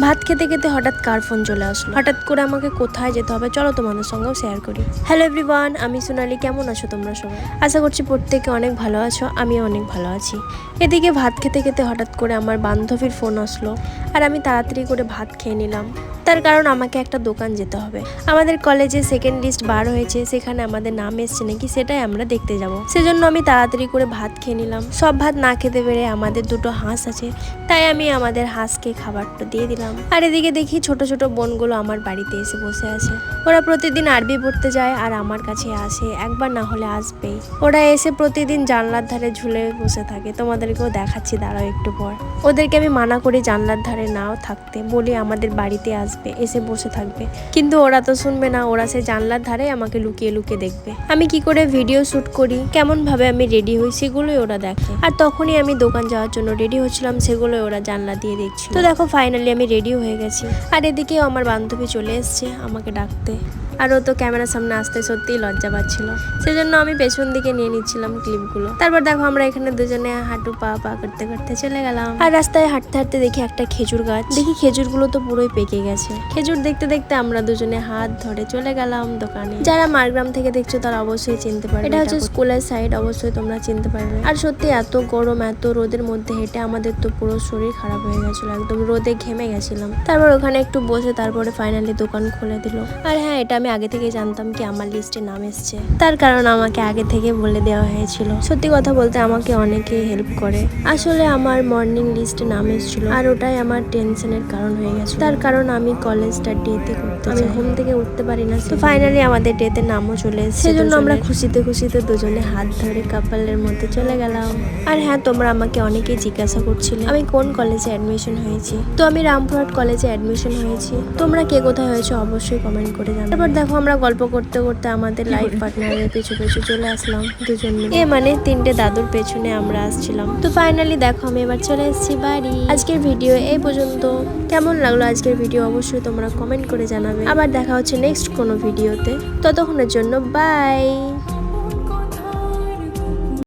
ভাত খেতে খেতে হঠাৎ কার ফোন চলে আসলো। হঠাৎ করে আমাকে কোথায় যেতে হবে, চলো তোমাদের সঙ্গেও শেয়ার করি। হ্যালো এভরিওয়ান, আমি সোনালি। কেমন আছো তোমরা সবাই? আশা করছি প্রত্যেকে অনেক ভালো আছো, আমিও অনেক ভালো আছি। এদিকে ভাত খেতে খেতে হঠাৎ করে আমার বান্ধবীর ফোন আসলো, আর আমি তাড়াতাড়ি করে ভাত খেয়ে নিলাম। তার কারণ আমাকে একটা দোকান যেতে হবে। আমাদের কলেজে সেকেন্ড লিস্ট বার হয়েছে, সেখানে আমাদের নাম এসছে নাকি সেটাই আমরা দেখতে যাব। সেজন্য আমি তাড়াতাড়ি করে ভাত খেয়ে নিলাম। সব ভাত না খেতে পেরে আমাদের দুটো হাঁস আছে, তাই আমি আমাদের হাঁসকে খাবারটা দিয়ে দিলাম। আর এদিকে দেখি ছোট ছোট বোনগুলো আমার বাড়িতে এসে বসে আছে। ওরা প্রতিদিন আরবি পড়তে যায় আর আমার কাছে আসে, একবার না হলে আসবেই। ওরা এসে প্রতিদিন জানলার ধারে ঝুলে বসে থাকে, তোমাদেরকেও দেখাচ্ছি দাঁড়াও একটু পর। ওদেরকে আমি মানা করি জানলার ধারে নাও থাকতে, বলি আমাদের বাড়িতে আসবে, এসে বসে থাকবে, কিন্তু ওরা তো শুনবে না। ওরা সে জানলার ধারে আমাকে লুকিয়ে লুকিয়ে দেখবে আমি কি করে ভিডিও শুট করি, কেমন ভাবে আমি রেডি হই, সেগুলোই ওরা দেখে। আর তখনই আমি দোকান যাওয়ার জন্য রেডি হচ্ছিলাম, সেগুলোই ওরা জানলা দিয়ে দেখছিল। তো দেখো ফাইনালি আমি রেডি হয়ে গেছি। আর এদিকেও আমার বান্ধবী চলে এসছে আমাকে ডাকতে। আর ও তো ক্যামেরার সামনে আসতে সত্যিই লজ্জা পাচ্ছিল, সেজন্য আমি পেছন দিকে নিয়ে নিচ্ছিলাম ক্লিপগুলো। তারপর দেখো আমরা এখানে দুজনে হাঁটু পা পা করতে করতে চলে গেলাম। আর রাস্তায় হাঁটতে হাঁটতে দেখি একটা খেজুর গাছ, দেখি খেজুরগুলো তো পুরোই পেকে গেছে। খেজুর দেখতে দেখতে আমরা দুজনে হাত ধরে চলে গেলাম দোকানে। যারা মারগ্রাম থেকে দেখছো তারা অবশ্যই চিনতে পারবে, এটা হচ্ছে স্কুলের সাইড, অবশ্যই তোমরা চিনতে পারবে। আর সত্যি এত গরম, এত রোদের মধ্যে হেঁটে আমাদের তো পুরো শরীর খারাপ হয়ে গেছিল, একদম রোদে ঘেমে গেছিলাম। তারপর ওখানে একটু বসে তারপরে ফাইনালি দোকান খুলে দিল। আর হ্যাঁ, এটা আমি আগে থেকে জানতাম কি আমার লিস্টে নাম এসছে, তার কারণ আমাকে আগে থেকে বলে দেওয়া হয়েছিল। সত্যি কথা বলতে আমাকে অনেকে হেল্প করে। আসলে আমার মর্নিং লিস্টে নাম এসেছিল, আর ওটাই আমার টেনশনের কারণ হয়ে গেছে। তার কারণ আমি কলেজটা ডেতে করতে, আমি ঘুম থেকে উঠতে পারি না। তো ফাইনালি আমাদের ডেতে নামও চলে এসেছে, সেজন্য আমরা খুশিতে খুশিতে দুজনে হাত ধরে কাপলের মধ্যে চলে গেলাম। আর হ্যাঁ, তোমরা আমাকে অনেকেই জিজ্ঞাসা করছিলে আমি কোন কলেজে অ্যাডমিশন হয়েছি। তো আমি রামপুরহাট কলেজে অ্যাডমিশন হয়েছি। তোমরা কে কোথায় হয়েছে অবশ্যই কমেন্ট করে জানাও। তারপর দেখো আমরা গল্প করতে করতে আমাদের লাইফ পার্টনারের পিছু পিছু চলে আসলাম দুজন মিলে, মানে তিনটে দাদুর পেছনে আমরা আসছিলাম। তো ফাইনালি দেখো আমি এবার চলে এসেছি বাড়ি। আজকের ভিডিও এই পর্যন্ত। কেমন লাগলো আজকের ভিডিও অবশ্যই তোমরা কমেন্ট করে জানাবে। আবার দেখা হচ্ছে নেক্সট কোনো ভিডিওতে, ততক্ষণের জন্য বাই।